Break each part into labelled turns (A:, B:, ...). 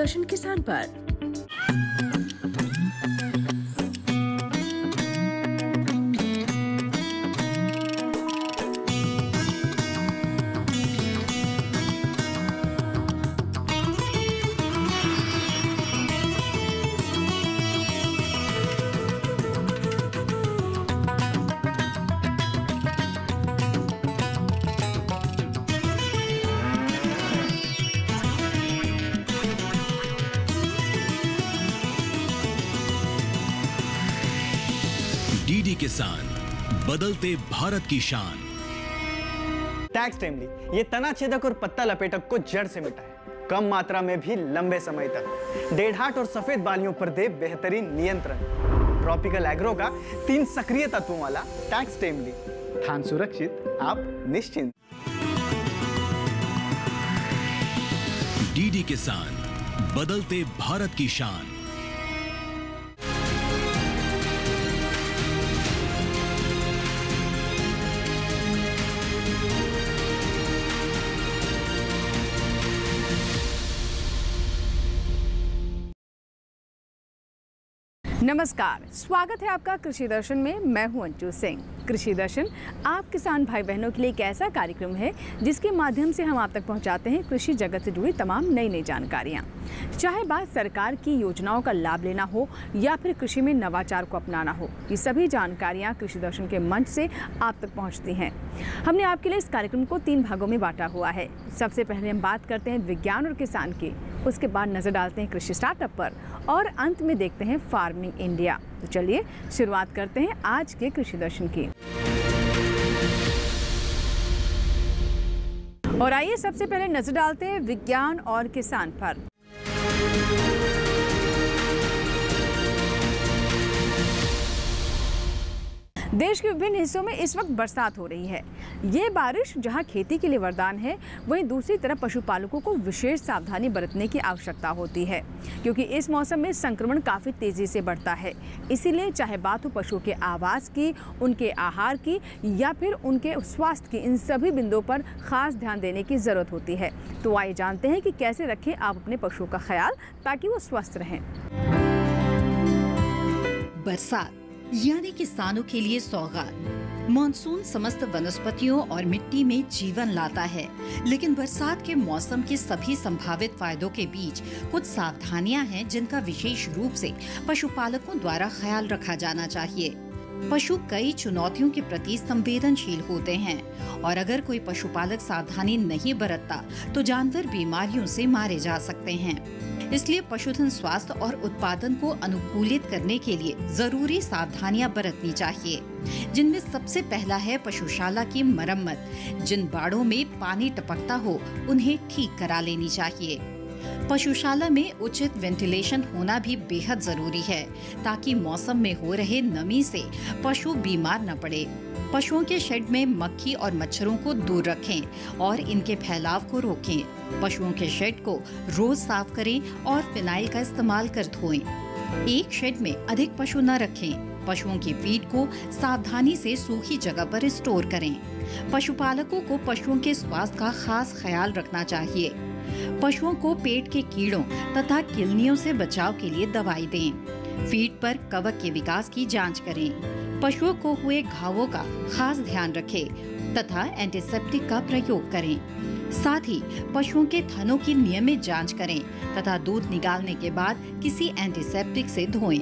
A: दर्शन किसान पर।
B: डीडी किसान, बदलते भारत की शान।
C: टैक्स टाइमली ये तना छेदक और पत्ता लपेटक को जड़ से मिटाए, कम मात्रा में भी लंबे समय तक। डेढ़ाट और सफेद बालियों पर दे बेहतरीन नियंत्रण। ट्रॉपिकल एग्रो का 3 सक्रिय तत्वों वाला टैक्स टाइमली, धान सुरक्षित, आप निश्चिंत।
B: डीडी किसान, बदलते भारत की शान।
D: नमस्कार, स्वागत है आपका कृषि दर्शन में। मैं हूं अंजू सिंह। कृषि दर्शन आप किसान भाई बहनों के लिए एक ऐसा कार्यक्रम है जिसके माध्यम से हम आप तक पहुंचाते हैं कृषि जगत से जुड़ी तमाम नई नई जानकारियां। चाहे बात सरकार की योजनाओं का लाभ लेना हो या फिर कृषि में नवाचार को अपनाना हो, ये सभी जानकारियां कृषि दर्शन के मंच से आप तक पहुंचती हैं। हमने आपके लिए इस कार्यक्रम को 3 भागों में बांटा हुआ है। सबसे पहले हम बात करते हैं विज्ञान और किसान की, उसके बाद नजर डालते हैं कृषि स्टार्टअप पर और अंत में देखते हैं फार्मिंग इंडिया। तो चलिए शुरुआत करते हैं आज के कृषि दर्शन की। और आइए सबसे पहले नजर डालते हैं विज्ञान और किसान पर। देश के विभिन्न हिस्सों में इस वक्त बरसात हो रही है। ये बारिश जहां खेती के लिए वरदान है, वहीं दूसरी तरफ पशुपालकों को विशेष सावधानी बरतने की आवश्यकता होती है, क्योंकि इस मौसम में संक्रमण काफ़ी तेज़ी से बढ़ता है। इसीलिए चाहे बात हो पशुओं के आवास की, उनके आहार की या फिर उनके स्वास्थ्य की, इन सभी बिंदुओं पर खास ध्यान देने की ज़रूरत होती है। तो आइए जानते हैं कि कैसे रखें आप अपने पशुओं का ख्याल ताकि वो स्वस्थ रहें।
E: बरसात यानी किसानों के लिए सौगात। मॉनसून समस्त वनस्पतियों और मिट्टी में जीवन लाता है, लेकिन बरसात के मौसम के सभी संभावित फायदों के बीच कुछ सावधानियां हैं जिनका विशेष रूप से पशुपालकों द्वारा ख्याल रखा जाना चाहिए। पशु कई चुनौतियों के प्रति संवेदनशील होते हैं और अगर कोई पशुपालक सावधानी नहीं बरतता तो जानवर बीमारियों से मारे जा सकते हैं। इसलिए पशुधन स्वास्थ्य और उत्पादन को अनुकूलित करने के लिए जरूरी सावधानियां बरतनी चाहिए, जिनमें सबसे पहला है पशुशाला की मरम्मत। जिन बाड़ों में पानी टपकता हो उन्हें ठीक करा लेनी चाहिए। पशुशाला में उचित वेंटिलेशन होना भी बेहद जरूरी है ताकि मौसम में हो रहे नमी से पशु बीमार न पड़े। पशुओं के शेड में मक्खी और मच्छरों को दूर रखें और इनके फैलाव को रोकें। पशुओं के शेड को रोज साफ करें और फिनाइल का इस्तेमाल कर धोएं। एक शेड में अधिक पशु न रखें। पशुओं की फीड को सावधानी से सूखी जगह पर स्टोर करें। पशुपालकों को पशुओं के स्वास्थ्य का खास ख्याल रखना चाहिए। पशुओं को पेट के कीड़ों तथा किलनियों से बचाव के लिए दवाई दें। फीड पर कवक के विकास की जांच करें। पशुओं को हुए घावों का खास ध्यान रखें तथा एंटीसेप्टिक का प्रयोग करें। साथ ही पशुओं के थनों की नियमित जांच करें तथा दूध निकालने के बाद किसी एंटीसेप्टिक से धोएं।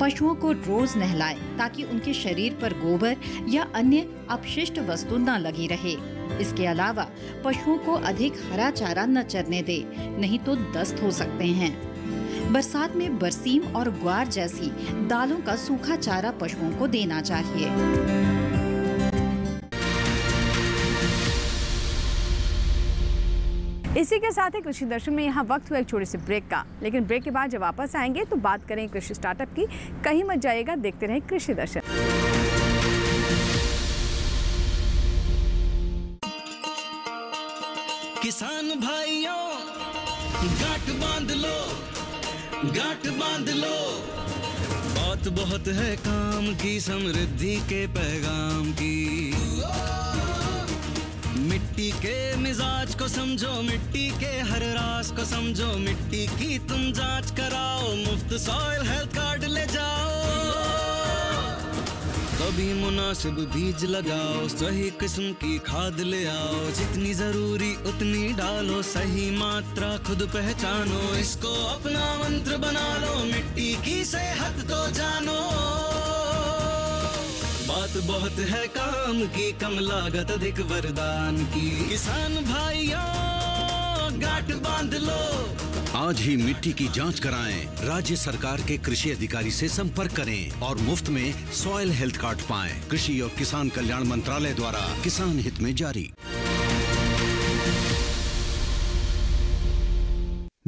E: पशुओं को रोज नहलाएं ताकि उनके शरीर पर गोबर या अन्य अपशिष्ट वस्तु न लगी रहे। इसके अलावा पशुओं को अधिक हरा चारा न चरने दें, नहीं तो दस्त हो सकते हैं। बरसात में बरसीम और ग्वार जैसी दालों का सूखा चारा पशुओं को देना चाहिए।
D: इसी के साथ ही कृषि दर्शन में यहाँ वक्त हुआ एक छोटे से ब्रेक का, लेकिन ब्रेक के बाद जब वापस आएंगे तो बात करें कृषि स्टार्टअप की। कहीं मत जाइएगा, देखते रहें कृषि दर्शन।
F: किसान भाइयों गांठ बांध लो, गांठ बांध लो, बात बहुत है काम की, समृद्धि के पैगाम की। मिट्टी के मिजाज को समझो, मिट्टी के हर राज को समझो, मिट्टी की तुम जांच कराओ, मुफ्त सॉइल हेल्थ कार्ड ले जाओ। कभी मुनासिब बीज लगाओ, सही किस्म की खाद ले आओ, जितनी जरूरी उतनी डालो, सही मात्रा खुद पहचानो, इसको अपना मंत्र बना लो, मिट्टी की सेहत तो जानो। बात बहुत है काम की, कम लागत अधिक वरदान की, किसान भाइयों गांठ बांध लो।
B: आज ही मिट्टी की जांच कराएं, राज्य सरकार के कृषि अधिकारी से संपर्क करें और मुफ्त में सॉइल हेल्थ कार्ड पाएं। कृषि और किसान कल्याण मंत्रालय द्वारा किसान हित में जारी।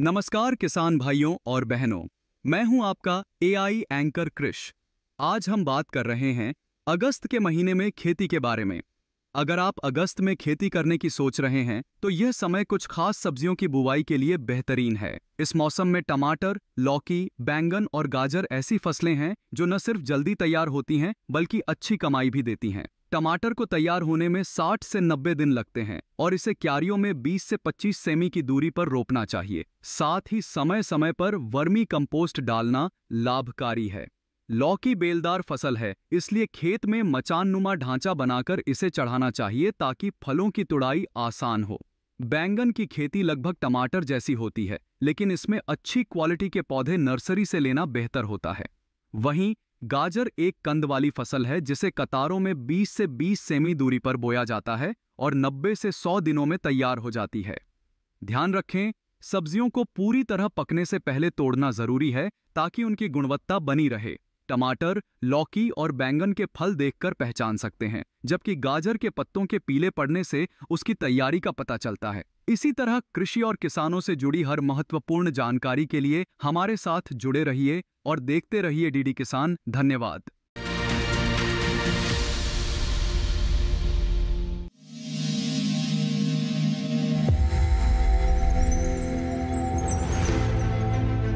A: नमस्कार किसान भाइयों और बहनों, मैं हूं आपका एआई एंकर कृष। आज हम बात कर रहे हैं अगस्त के महीने में खेती के बारे में। अगर आप अगस्त में खेती करने की सोच रहे हैं तो यह समय कुछ खास सब्जियों की बुवाई के लिए बेहतरीन है। इस मौसम में टमाटर, लौकी, बैंगन और गाजर ऐसी फसलें हैं जो न सिर्फ जल्दी तैयार होती हैं बल्कि अच्छी कमाई भी देती हैं। टमाटर को तैयार होने में 60 से 90 दिन लगते हैं और इसे क्यारियों में 20 से 25 सेमी की दूरी पर रोपना चाहिए। साथ ही समय समय पर वर्मी कंपोस्ट डालना लाभकारी है। लौकी बेलदार फसल है, इसलिए खेत में मचाननुमा ढांचा बनाकर इसे चढ़ाना चाहिए ताकि फलों की तुड़ाई आसान हो। बैंगन की खेती लगभग टमाटर जैसी होती है, लेकिन इसमें अच्छी क्वालिटी के पौधे नर्सरी से लेना बेहतर होता है। वहीं गाजर एक कंद वाली फसल है जिसे कतारों में 20 से 20 सेमी दूरी पर बोया जाता है और 90 से 100 दिनों में तैयार हो जाती है। ध्यान रखें, सब्जियों को पूरी तरह पकने से पहले तोड़ना जरूरी है ताकि उनकी गुणवत्ता बनी रहे। टमाटर, लौकी और बैंगन के फल देखकर पहचान सकते हैं, जबकि गाजर के पत्तों के पीले पड़ने से उसकी तैयारी का पता चलता है। इसी तरह कृषि और किसानों से जुड़ी हर महत्वपूर्ण जानकारी के लिए हमारे साथ जुड़े रहिए और देखते रहिए डीडी किसान। धन्यवाद।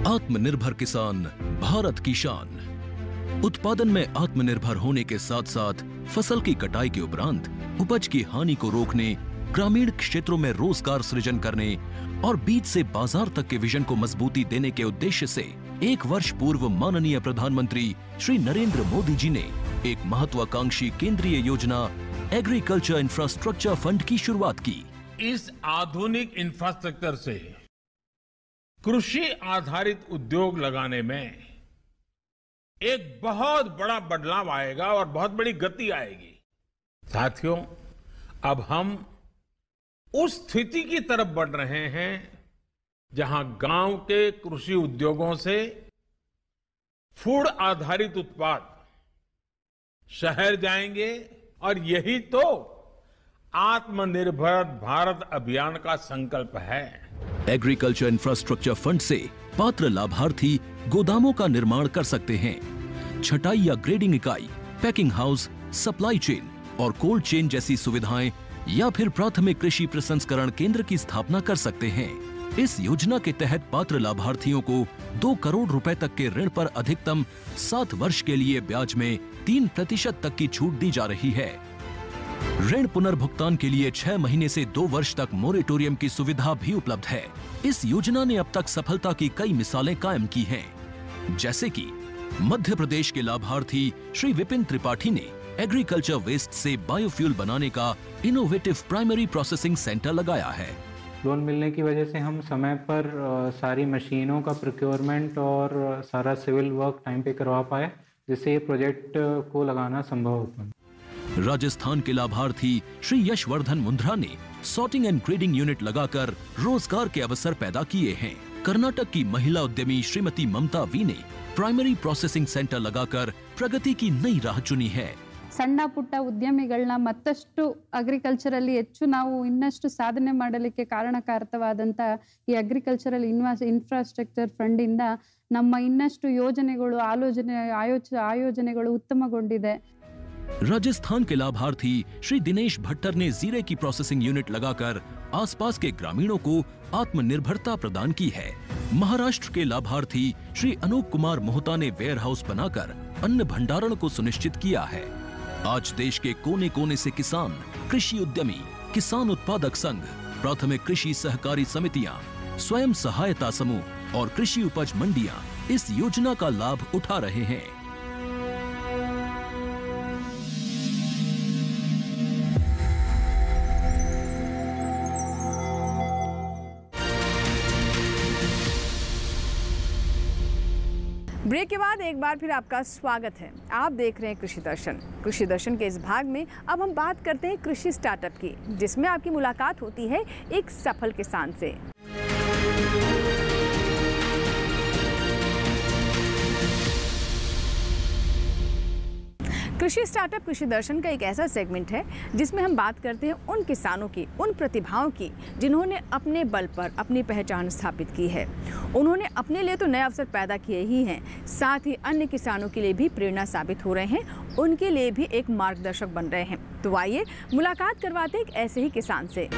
G: आत्मनिर्भर किसान भारत की शान। उत्पादन में आत्मनिर्भर होने के साथ साथ फसल की कटाई के उपरांत उपज की हानि को रोकने, ग्रामीण क्षेत्रों में रोजगार सृजन करने और बीज से बाजार तक के विजन को मजबूती देने के उद्देश्य से 1 वर्ष पूर्व माननीय प्रधानमंत्री श्री नरेंद्र मोदी जी ने एक महत्वाकांक्षी केंद्रीय योजना एग्रीकल्चर इंफ्रास्ट्रक्चर फंड की शुरुआत की।
H: इस आधुनिक इंफ्रास्ट्रक्चर से कृषि आधारित उद्योग लगाने में एक बहुत बड़ा बदलाव आएगा और बहुत बड़ी गति आएगी। साथियों, अब हम उस स्थिति की तरफ बढ़ रहे हैं जहां गांव के कृषि उद्योगों से फूड आधारित उत्पाद शहर जाएंगे और यही तो आत्मनिर्भर भारत अभियान का संकल्प है।
G: एग्रीकल्चर इंफ्रास्ट्रक्चर फंड से पात्र लाभार्थी गोदामों का निर्माण कर सकते हैं, छटाई या ग्रेडिंग इकाई, पैकिंग हाउस, सप्लाई चेन और कोल्ड चेन जैसी सुविधाएं या फिर प्राथमिक कृषि प्रसंस्करण केंद्र की स्थापना कर सकते हैं। इस योजना के तहत पात्र लाभार्थियों को 2 करोड़ रुपए तक के ऋण पर अधिकतम 7 वर्ष के लिए ब्याज में 3% तक की छूट दी जा रही है। ऋण पुनर्भुगतान के लिए 6 महीने से 2 वर्ष तक मोरेटोरियम की सुविधा भी उपलब्ध है। इस योजना ने अब तक सफलता की कई मिसालें कायम की हैं, जैसे कि मध्य प्रदेश के लाभार्थी श्री विपिन त्रिपाठी ने एग्रीकल्चर वेस्ट से बायोफ्यूल बनाने का इनोवेटिव प्राइमरी प्रोसेसिंग सेंटर लगाया है।
I: लोन मिलने की वजह से हम समय पर सारी मशीनों का प्रोक्योरमेंट और सारा सिविल वर्क टाइम पे करवा पाए, जिससे ये प्रोजेक्ट को लगाना संभव हो पाया।
G: राजस्थान के लाभार्थी श्री यशवर्धन मुंद्रा ने सॉर्टिंग एंड ग्रेडिंग यूनिट लगाकर रोजगार के अवसर पैदा किए हैं। कर्नाटक की महिला उद्यमी श्रीमती ममता वी ने प्राइमरी प्रोसेसिंग सेंटर लगाकर प्रगति की नई राह चुनी है।
J: ಸಣ್ಣ ಪುಟ್ಟ ಉದ್ಯಮಿಗಳನ್ನ ಮತ್ತಷ್ಟು ಅಗ್ರಿಕಲ್ಚರಲ್ಲಿ ಹೆಚ್ಚು ನಾವು ಇನ್ನಷ್ಟು ಸಾಧನೆ ಮಾಡಲಿಕ್ಕೆ ಕಾರಣಕಾರಕವಾದಂತ ಈ ಅಗ್ರಿಕಲ್ಚರಲ್ ಇನ್ಫ್ರಾಸ್ಟ್ರಕ್ಚರ್ ಫಂಡ್ ಇಂದ ನಮ್ಮ ಇನ್ನಷ್ಟು ಯೋಜನೆಗಳು ಆಯೋಜನೆಗಳು ಉತ್ತಮಗೊಂಡಿದೆ।
G: राजस्थान के लाभार्थी श्री दिनेश भट्टर ने जीरे की प्रोसेसिंग यूनिट लगाकर आसपास के ग्रामीणों को आत्मनिर्भरता प्रदान की है। महाराष्ट्र के लाभार्थी श्री अनूप कुमार मोहता ने वेयर हाउस बनाकर अन्न भंडारण को सुनिश्चित किया है। आज देश के कोने कोने से किसान, कृषि उद्यमी किसान उत्पादक संघ, प्राथमिक कृषि सहकारी समितियां, स्वयं सहायता समूह और कृषि उपज मंडियां इस योजना का लाभ उठा रहे हैं।
D: ब्रेक के बाद एक बार फिर आपका स्वागत है। आप देख रहे हैं कृषि दर्शन। कृषि दर्शन के इस भाग में अब हम बात करते हैं कृषि स्टार्टअप की, जिसमें आपकी मुलाकात होती है एक सफल किसान से। कृषि स्टार्टअप कृषि दर्शन का एक ऐसा सेगमेंट है जिसमें हम बात करते हैं उन किसानों की, उन प्रतिभाओं की जिन्होंने अपने बल पर अपनी पहचान स्थापित की है। उन्होंने अपने लिए तो नए अवसर पैदा किए ही हैं, साथ ही अन्य किसानों के लिए भी प्रेरणा साबित हो रहे हैं, उनके लिए भी एक मार्गदर्शक बन रहे हैं। तो आइए मुलाकात करवाते हैं एक ऐसे ही किसान से।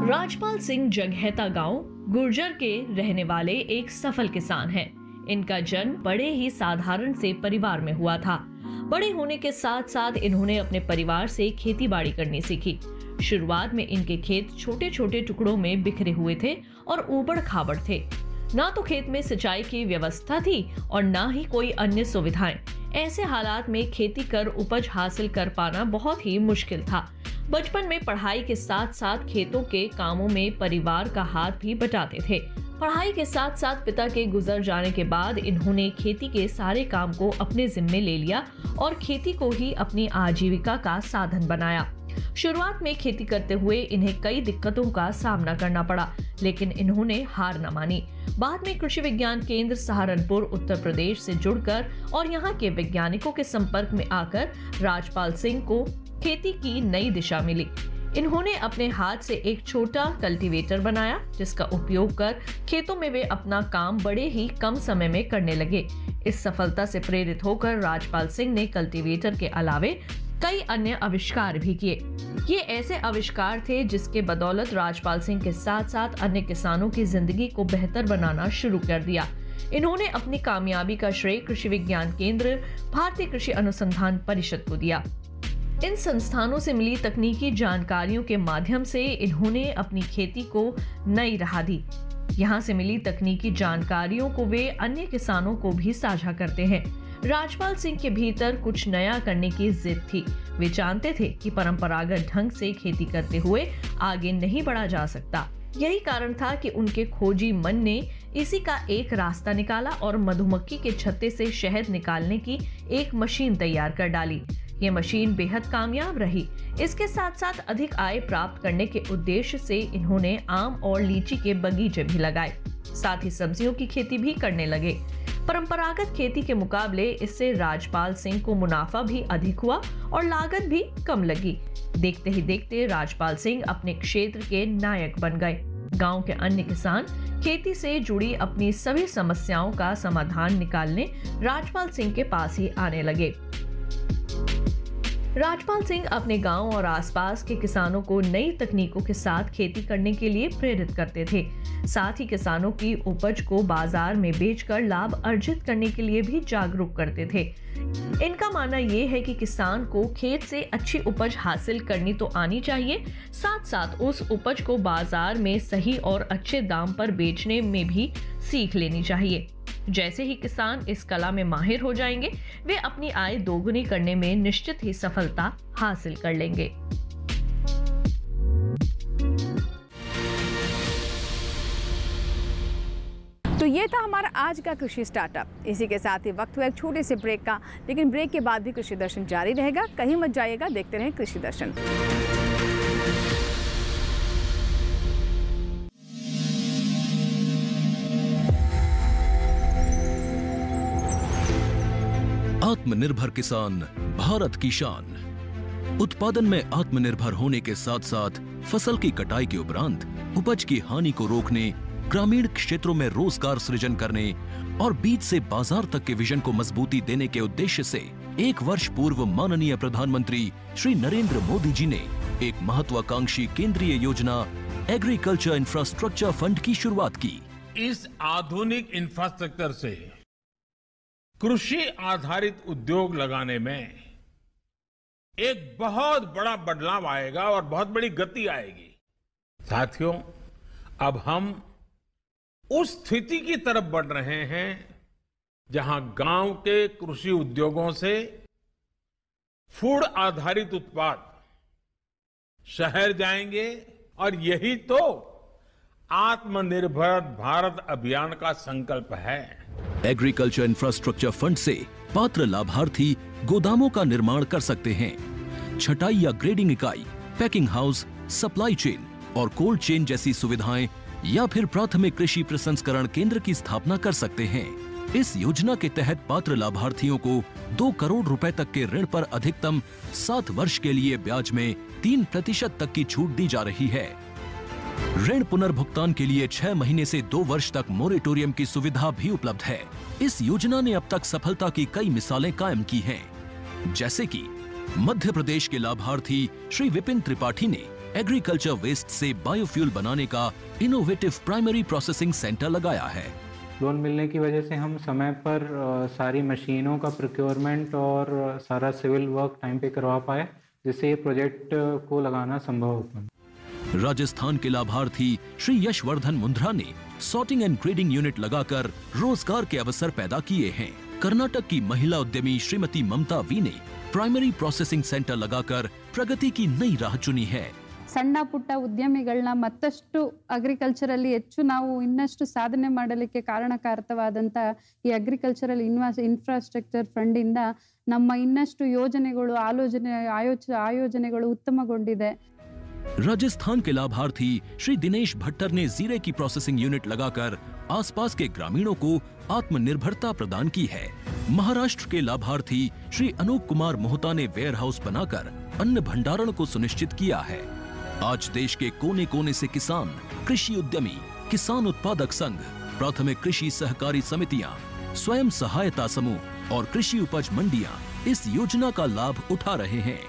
K: राजपाल सिंह जगहैता गांव गुर्जर के रहने वाले एक सफल किसान हैं। इनका जन्म बड़े ही साधारण से परिवार में हुआ था। बड़े होने के साथ साथ इन्होंने अपने परिवार से खेती बाड़ी करनी सीखी। शुरुआत में इनके खेत छोटे छोटे टुकड़ों में बिखरे हुए थे और ऊबड़ खाबड़ थे। ना तो खेत में सिंचाई की व्यवस्था थी और ना ही कोई अन्य सुविधाएं। ऐसे हालात में खेती कर उपज हासिल कर पाना बहुत ही मुश्किल था। बचपन में पढ़ाई के साथ साथ खेतों के कामों में परिवार का हाथ भी बटाते थे। पढ़ाई के साथ साथ पिता के गुजर जाने के बाद इन्होंने खेती के सारे काम को अपने जिम्मे ले लिया और खेती को ही अपनी आजीविका का साधन बनाया। शुरुआत में खेती करते हुए इन्हें कई दिक्कतों का सामना करना पड़ा, लेकिन इन्होंने हार न मानी। बाद में कृषि विज्ञान केंद्र सहारनपुर उत्तर प्रदेश से जुड़कर और यहाँ के वैज्ञानिकों के संपर्क में आकर राजपाल सिंह को खेती की नई दिशा मिली। इन्होंने अपने हाथ से एक छोटा कल्टीवेटर बनाया, जिसका उपयोग कर खेतों में वे अपना काम बड़े ही कम समय में करने लगे। इस सफलता से प्रेरित होकर राजपाल सिंह ने कल्टीवेटर के अलावे कई अन्य आविष्कार भी किए। ये ऐसे आविष्कार थे जिसके बदौलत राजपाल सिंह के साथ साथ अन्य किसानों की जिंदगी को बेहतर बनाना शुरू कर दिया। इन्होंने अपनी कामयाबी का श्रेय कृषि विज्ञान केंद्र, भारतीय कृषि अनुसंधान परिषद को दिया। इन संस्थानों से मिली तकनीकी जानकारियों के माध्यम से इन्होंने अपनी खेती को नई राह दी। यहाँ से मिली तकनीकी जानकारियों को वे अन्य किसानों को भी साझा करते हैं। राजपाल सिंह के भीतर कुछ नया करने की जिद थी। वे जानते थे कि परंपरागत ढंग से खेती करते हुए आगे नहीं बढ़ा जा सकता। यही कारण था कि उनके खोजी मन ने इसी का एक रास्ता निकाला और मधुमक्खी के छत्ते से शहद निकालने की एक मशीन तैयार कर डाली। ये मशीन बेहद कामयाब रही। इसके साथ साथ अधिक आय प्राप्त करने के उद्देश्य से इन्होंने आम और लीची के बगीचे भी लगाए, साथ ही सब्जियों की खेती भी करने लगे। परंपरागत खेती के मुकाबले इससे राजपाल सिंह को मुनाफा भी अधिक हुआ और लागत भी कम लगी। देखते ही देखते राजपाल सिंह अपने क्षेत्र के नायक बन गए। गांव के अन्य किसान खेती से जुड़ी अपनी सभी समस्याओं का समाधान निकालने राजपाल सिंह के पास ही आने लगे। राजपाल सिंह अपने गांव और आसपास के किसानों को नई तकनीकों के साथ खेती करने के लिए प्रेरित करते थे। साथ ही किसानों की उपज को बाजार में बेचकर लाभ अर्जित करने के लिए भी जागरूक करते थे। इनका मानना ये है कि किसान को खेत से अच्छी उपज हासिल करनी तो आनी चाहिए, साथ साथ उस उपज को बाजार में सही और अच्छे दाम पर बेचने में भी सीख लेनी चाहिए। जैसे ही किसान इस कला में माहिर हो जाएंगे, वे अपनी आय दोगुनी करने में निश्चित ही सफलता हासिल कर लेंगे।
D: तो ये था हमारा आज का कृषि स्टार्टअप। इसी के साथ ही वक्त हुआ एक छोटे से ब्रेक का, लेकिन ब्रेक के बाद भी कृषि दर्शन जारी रहेगा। कहीं मत जाइएगा, देखते रहें कृषि दर्शन।
G: आत्मनिर्भर किसान भारत की शान। उत्पादन में आत्मनिर्भर होने के साथ साथ फसल की कटाई के उपरांत उपज की हानि को रोकने, ग्रामीण क्षेत्रों में रोजगार सृजन करने और बीज से बाजार तक के विजन को मजबूती देने के उद्देश्य से 1 वर्ष पूर्व माननीय प्रधानमंत्री श्री नरेंद्र मोदी जी ने एक महत्वाकांक्षी केंद्रीय योजना एग्रीकल्चर इंफ्रास्ट्रक्चर फंड की शुरुआत की।
H: इस आधुनिक इंफ्रास्ट्रक्चर से कृषि आधारित उद्योग लगाने में एक बहुत बड़ा बदलाव आएगा और बहुत बड़ी गति आएगी। साथियों, अब हम उस स्थिति की तरफ बढ़ रहे हैं जहां गांव के कृषि उद्योगों से फूड आधारित उत्पाद शहर जाएंगे और यही तो आत्मनिर्भर भारत अभियान का संकल्प है।
G: एग्रीकल्चर इंफ्रास्ट्रक्चर फंड से पात्र लाभार्थी गोदामों का निर्माण कर सकते हैं। छटाई या ग्रेडिंग इकाई, पैकिंग हाउस, सप्लाई चेन और कोल्ड चेन जैसी सुविधाएं या फिर प्राथमिक कृषि प्रसंस्करण केंद्र की स्थापना कर सकते हैं। इस योजना के तहत पात्र लाभार्थियों को 2 करोड़ रुपए तक के ऋण पर अधिकतम 7 वर्ष के लिए ब्याज में 3% तक की छूट दी जा रही है। ऋण पुनर्भुगतान के लिए 6 महीने से 2 वर्ष तक मोरेटोरियम की सुविधा भी उपलब्ध है। इस योजना ने अब तक सफलता की कई मिसालें कायम की हैं, जैसे कि मध्य प्रदेश के लाभार्थी श्री विपिन त्रिपाठी ने एग्रीकल्चर वेस्ट से बायोफ्यूल बनाने का इनोवेटिव प्राइमरी प्रोसेसिंग सेंटर लगाया है।
I: लोन मिलने की वजह से हम समय पर सारी मशीनों का प्रोक्योरमेंट और सारा सिविल वर्क टाइम पे करवा पाए, जिससे ये प्रोजेक्ट को लगाना संभव हो पाया।
G: राजस्थान के लाभार्थी श्री यशवर्धन मुंद्रा ने सॉर्टिंग एंड ग्रेडिंग यूनिट लगाकर रोजगार के अवसर पैदा किए हैं। कर्नाटक की महिला उद्यमी श्रीमती ममता वी ने प्राइमरी प्रोसेसिंग सेंटर लगाकर प्रगति की नई राह चुनी है।
J: ಸಣ್ಣ ಪುಟ್ಟ ಉದ್ಯಮಿಗಳನ್ನ ಮತ್ತಷ್ಟು ಅಗ್ರಿಕಲ್ಚರಲ್ಲಿ ಹೆಚ್ಚು ನಾವು ಇನ್ನಷ್ಟು ಸಾಧನೆ ಮಾಡಲಿಕ್ಕೆ ಕಾರಣಕಾರಕವಾದಂಥ ಈ ಅಗ್ರಿಕಲ್ಚರಲ್ ಇನ್ಫ್ರಾಸ್ಟ್ರಕ್ಚರ್ ಫಂಡ್ ಇಂದ ನಮ್ಮ ಇನ್ನಷ್ಟು ಯೋಜನೆಗಳು ಆಯೋಜನೆಗಳು ಉತ್ತಮಗೊಂಡಿದೆ।
G: राजस्थान के लाभार्थी श्री दिनेश भट्टर ने जीरे की प्रोसेसिंग यूनिट लगाकर आसपास के ग्रामीणों को आत्मनिर्भरता प्रदान की है। महाराष्ट्र के लाभार्थी श्री अनूप कुमार मोहता ने वेयर हाउस बनाकर अन्न भंडारण को सुनिश्चित किया है। आज देश के कोने कोने से किसान, कृषि उद्यमी, किसान उत्पादक संघ, प्राथमिक कृषि सहकारी समितियां, स्वयं सहायता समूह और कृषि उपज मंडियां इस योजना का लाभ उठा रहे हैं।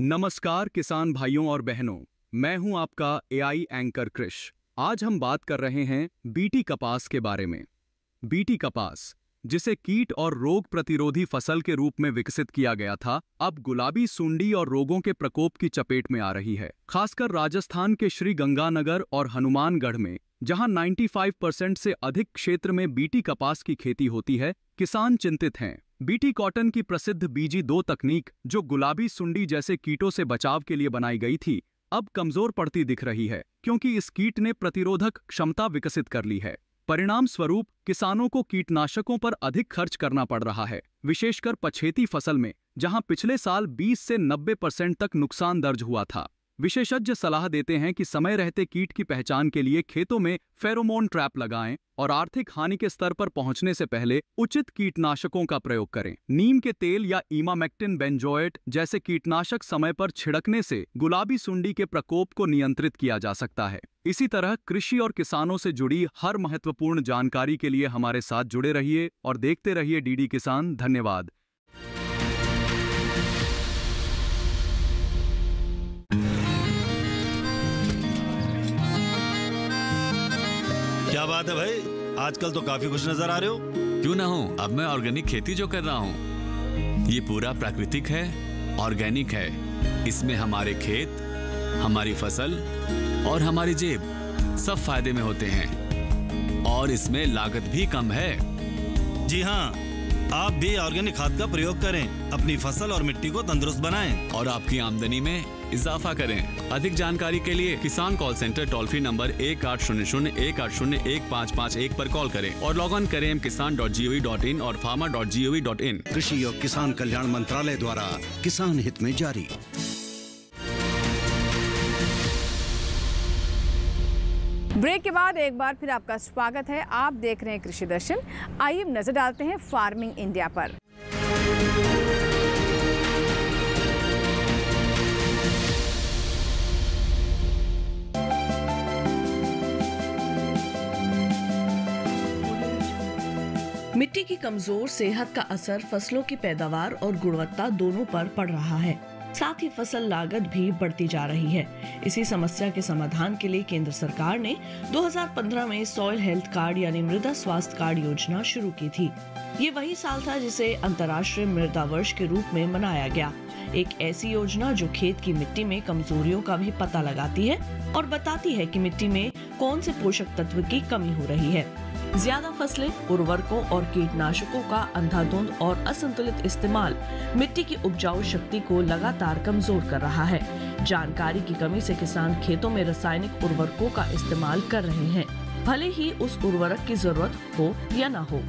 A: नमस्कार किसान भाइयों और बहनों, मैं हूं आपका एआई एंकर कृष। आज हम बात कर रहे हैं बीटी कपास के बारे में। बीटी कपास, जिसे कीट और रोग प्रतिरोधी फसल के रूप में विकसित किया गया था, अब गुलाबी सुंडी और रोगों के प्रकोप की चपेट में आ रही है। खासकर राजस्थान के श्री गंगानगर और हनुमानगढ़ में, जहां 95% से अधिक क्षेत्र में बीटी कपास की खेती होती है, किसान चिंतित हैं। बीटी कॉटन की प्रसिद्ध BG2 तकनीक, जो गुलाबी सुंडी जैसे कीटों से बचाव के लिए बनाई गई थी, अब कमजोर पड़ती दिख रही है, क्योंकि इस कीट ने प्रतिरोधक क्षमता विकसित कर ली है। परिणाम स्वरूप किसानों को कीटनाशकों पर अधिक खर्च करना पड़ रहा है, विशेषकर पछेती फसल में, जहां पिछले साल 20 से 90% तक नुकसान दर्ज हुआ था। विशेषज्ञ सलाह देते हैं कि समय रहते कीट की पहचान के लिए खेतों में फेरोमोन ट्रैप लगाएं और आर्थिक हानि के स्तर पर पहुंचने से पहले उचित कीटनाशकों का प्रयोग करें। नीम के तेल या इमामेक्टिन बेंजोएट जैसे कीटनाशक समय पर छिड़कने से गुलाबी सुंडी के प्रकोप को नियंत्रित किया जा सकता है। इसी तरह कृषि और किसानों से जुड़ी हर महत्वपूर्ण जानकारी के लिए हमारे साथ जुड़े रहिए और देखते रहिए DD किसान। धन्यवाद।
L: क्या बात है भाई, आजकल तो काफी खुश नजर आ रहे हो।
M: क्यों ना हो, अब मैं ऑर्गेनिक खेती जो कर रहा हूँ ये पूरा प्राकृतिक है, ऑर्गेनिक है। इसमें हमारे खेत, हमारी फसल और हमारी जेब सब फायदे में होते हैं और इसमें लागत भी कम है।
L: जी हाँ, आप भी ऑर्गेनिक खाद का प्रयोग करें, अपनी फसल और मिट्टी को तंदुरुस्त बनाएं
M: और आपकी आमदनी में इजाफा करें। अधिक जानकारी के लिए किसान call centre toll free number 1800-180-1551 पर कॉल करें और लॉग ऑन करें kisan.gov.in और farmer.gov.in।
B: कृषि और किसान कल्याण मंत्रालय द्वारा किसान हित में जारी।
D: ब्रेक के बाद एक बार फिर आपका स्वागत है। आप देख रहे हैं कृषि दर्शन। आइए नजर डालते हैं फार्मिंग इंडिया पर।
K: मिट्टी की कमजोर सेहत का असर फसलों की पैदावार और गुणवत्ता दोनों पर पड़ रहा है। साथ ही फसल लागत भी बढ़ती जा रही है। इसी समस्या के समाधान के लिए केंद्र सरकार ने 2015 में सॉइल हेल्थ कार्ड यानी मृदा स्वास्थ्य कार्ड योजना शुरू की थी। ये वही साल था जिसे अंतर्राष्ट्रीय मृदा वर्ष के रूप में मनाया गया। एक ऐसी योजना जो खेत की मिट्टी में कमजोरियों का भी पता लगाती है और बताती है कि मिट्टी में कौन से पोषक तत्व की कमी हो रही है। ज्यादा फसलें, उर्वरकों और कीटनाशकों का अंधाधुंध और असंतुलित इस्तेमाल मिट्टी की उपजाऊ शक्ति को लगातार कमजोर कर रहा है। जानकारी की कमी से किसान खेतों में रासायनिक उर्वरकों का इस्तेमाल कर रहे हैं, भले ही उस उर्वरक की जरूरत हो या ना हो।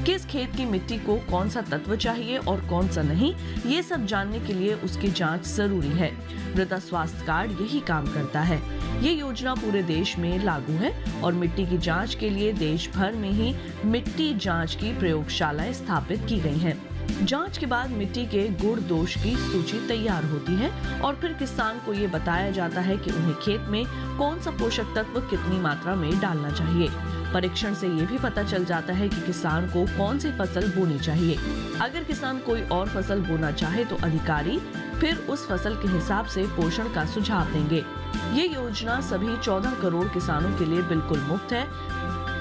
K: किस खेत की मिट्टी को कौन सा तत्व चाहिए और कौन सा नहीं, ये सब जानने के लिए उसकी जांच जरूरी है। मृदा स्वास्थ्य कार्ड यही काम करता है। ये योजना पूरे देश में लागू है और मिट्टी की जांच के लिए देश भर में ही मिट्टी जांच की प्रयोगशालाएं स्थापित की गई हैं। जांच के बाद मिट्टी के गुण दोष की सूची तैयार होती है और फिर किसान को ये बताया जाता है कि उन्हें खेत में कौन सा पोषक तत्व कितनी मात्रा में डालना चाहिए। परीक्षण से ये भी पता चल जाता है कि किसान को कौन सी फसल बोनी चाहिए। अगर किसान कोई और फसल बोना चाहे तो अधिकारी फिर उस फसल के हिसाब से पोषण का सुझाव देंगे। ये योजना सभी 14 करोड़ किसानों के लिए बिल्कुल मुफ्त है।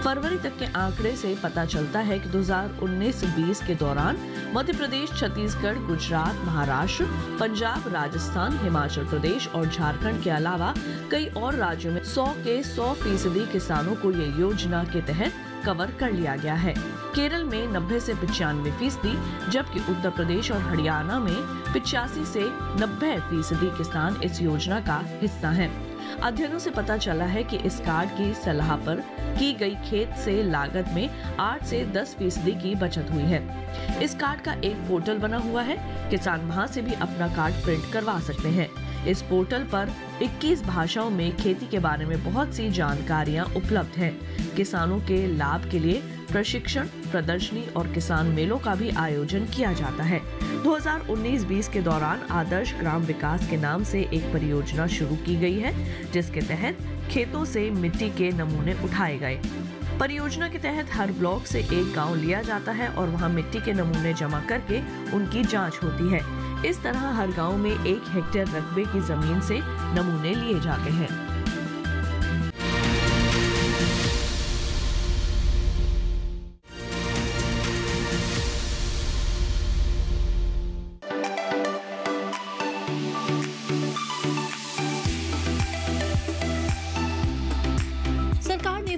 K: फरवरी तक के आंकड़े से पता चलता है कि 2019-20 के दौरान मध्य प्रदेश, छत्तीसगढ़, गुजरात, महाराष्ट्र, पंजाब, राजस्थान, हिमाचल प्रदेश और झारखंड के अलावा कई और राज्यों में 100 के 100% किसानों को ये योजना के तहत कवर कर लिया गया है। केरल में 90 से 95%, जबकि उत्तर प्रदेश और हरियाणा में 85 से 90% किसान इस योजना का हिस्सा हैं। अध्ययनों से पता चला है कि इस कार्ड की सलाह पर की गई खेत से लागत में 8 से 10% की बचत हुई है। इस कार्ड का एक पोर्टल बना हुआ है। किसान वहां से भी अपना कार्ड प्रिंट करवा सकते हैं। इस पोर्टल पर 21 भाषाओं में खेती के बारे में बहुत सी जानकारियां उपलब्ध हैं। किसानों के लाभ के लिए प्रशिक्षण, प्रदर्शनी और किसान मेलों का भी आयोजन किया जाता है। 2019-20 के दौरान आदर्श ग्राम विकास के नाम से एक परियोजना शुरू की गई है, जिसके तहत खेतों से मिट्टी के नमूने उठाए गए। परियोजना के तहत हर ब्लॉक से एक गांव लिया जाता है और वहां मिट्टी के नमूने जमा करके उनकी जांच होती है। इस तरह हर गांव में 1 हेक्टेयर रकबे की जमीन से नमूने लिए जाते हैं।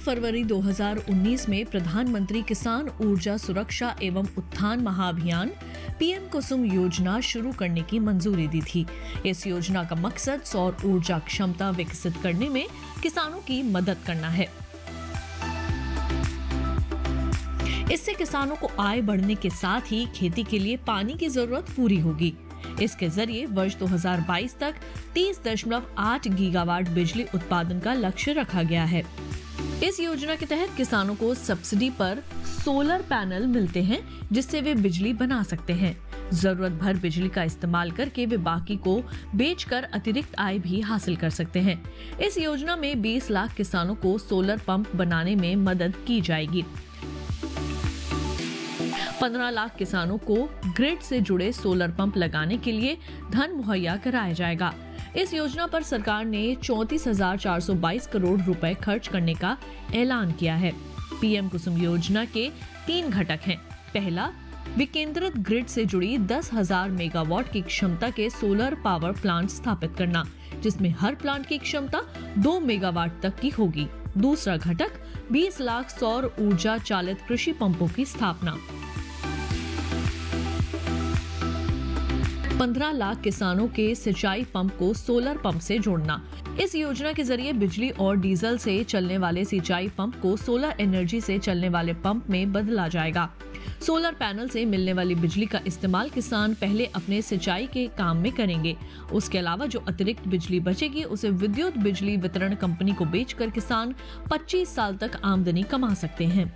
K: फरवरी 2019 में प्रधानमंत्री किसान ऊर्जा सुरक्षा एवं उत्थान महाअभियान पीएम कुसुम योजना शुरू करने की मंजूरी दी थी। इस योजना का मकसद सौर ऊर्जा क्षमता विकसित करने में किसानों की मदद करना है। इससे किसानों को आय बढ़ने के साथ ही खेती के लिए पानी की जरूरत पूरी होगी। इसके जरिए वर्ष 2022 तक 30.8 गीगावाट बिजली उत्पादन का लक्ष्य रखा गया है। इस योजना के तहत किसानों को सब्सिडी पर सोलर पैनल मिलते हैं, जिससे वे बिजली बना सकते हैं। जरूरत भर बिजली का इस्तेमाल करके वे बाकी को बेचकर अतिरिक्त आय भी हासिल कर सकते हैं। इस योजना में 20 लाख किसानों को सोलर पंप बनाने में मदद की जाएगी। 15 लाख किसानों को ग्रिड से जुड़े सोलर पंप लगाने के लिए धन मुहैया कराया जाएगा। इस योजना पर सरकार ने 34,422 करोड़ रुपए खर्च करने का ऐलान किया है। पीएम कुसुम योजना के 3 घटक हैं। पहला, विकेंद्रित ग्रिड से जुड़ी 10,000 मेगावाट की क्षमता के सोलर पावर प्लांट स्थापित करना, जिसमें हर प्लांट की क्षमता 2 मेगावाट तक की होगी। दूसरा घटक 20 लाख सौर ऊर्जा चालित कृषि पंपों की स्थापना। 15 लाख किसानों के सिंचाई पंप को सोलर पंप से जोड़ना। इस योजना के जरिए बिजली और डीजल से चलने वाले सिंचाई पंप को सोलर एनर्जी से चलने वाले पंप में बदला जाएगा। सोलर पैनल से मिलने वाली बिजली का इस्तेमाल किसान पहले अपने सिंचाई के काम में करेंगे। उसके अलावा जो अतिरिक्त बिजली बचेगी उसे विद्युत बिजली वितरण कंपनी को बेचकर किसान 25 साल तक आमदनी कमा सकते हैं।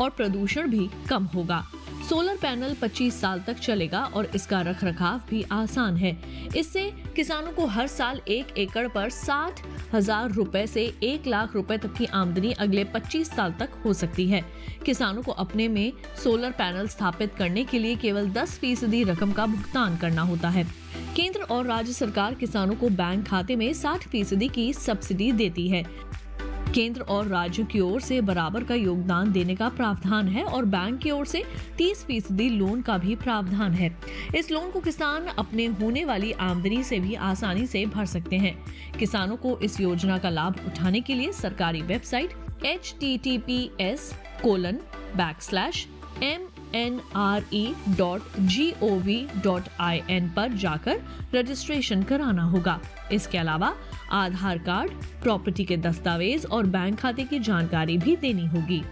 K: और प्रदूषण भी कम होगा। सोलर पैनल 25 साल तक चलेगा और इसका रखरखाव भी आसान है। इससे किसानों को हर साल 1 एकड़ पर 60,000 रुपए से 1 लाख रुपए तक की आमदनी अगले 25 साल तक हो सकती है। किसानों को अपने में सोलर पैनल स्थापित करने के लिए केवल 10% रकम का भुगतान करना होता है। केंद्र और राज्य सरकार किसानों को बैंक खाते में 60% की सब्सिडी देती है। केंद्र और राज्य की ओर से बराबर का योगदान देने का प्रावधान है और बैंक की ओर से 30% लोन का भी प्रावधान है। इस लोन को किसान अपने होने वाली आमदनी से भी आसानी से भर सकते हैं। किसानों को इस योजना का लाभ उठाने के लिए सरकारी वेबसाइट https://mnre.gov.in पर जाकर रजिस्ट्रेशन कराना होगा। इसके अलावा आधार कार्ड, प्रॉपर्टी के दस्तावेज और बैंक खाते की जानकारी भी देनी होगी।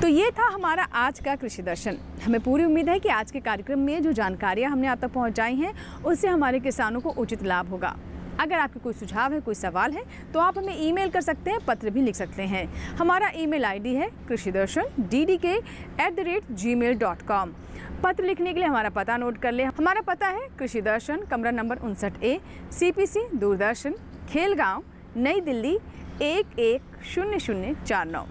D: तो ये था हमारा आज का कृषि दर्शन। हमें पूरी उम्मीद है कि आज के कार्यक्रम में जो जानकारियां हमने आप तक पहुंचाई हैं उससे हमारे किसानों को उचित लाभ होगा। अगर आपके कोई सुझाव है, कोई सवाल है तो आप हमें ईमेल कर सकते हैं, पत्र भी लिख सकते हैं। हमारा ईमेल आईडी है krishidarshan@gmail.com। पत्र लिखने के लिए हमारा पता नोट कर ले। हमारा पता है कृषि दर्शन, कमरा number 59A, CPC, Doordarshan, Khelgaon, नई दिल्ली 110049।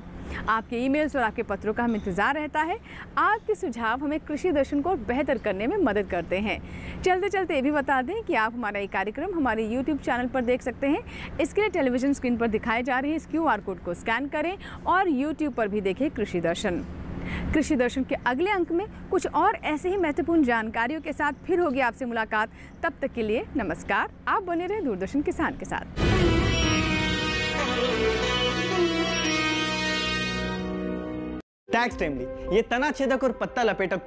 D: आपके ईमेल्स और आपके पत्रों का हमें इंतज़ार रहता है। आपके सुझाव हमें कृषि दर्शन को बेहतर करने में मदद करते हैं। चलते चलते ये भी बता दें कि आप हमारा ये कार्यक्रम हमारे YouTube चैनल पर देख सकते हैं। इसके लिए टेलीविज़न स्क्रीन पर दिखाए जा रहे इस QR कोड को स्कैन करें और YouTube पर भी देखें कृषि दर्शन। कृषि दर्शन के अगले अंक में कुछ और ऐसे ही महत्वपूर्ण जानकारियों के साथ फिर होगी आपसे मुलाकात। तब तक के लिए नमस्कार। आप बने रहे दूरदर्शन किसान के साथ।
C: टैक्स टाइमली, ये तना छेदक और पत्ता लपेटक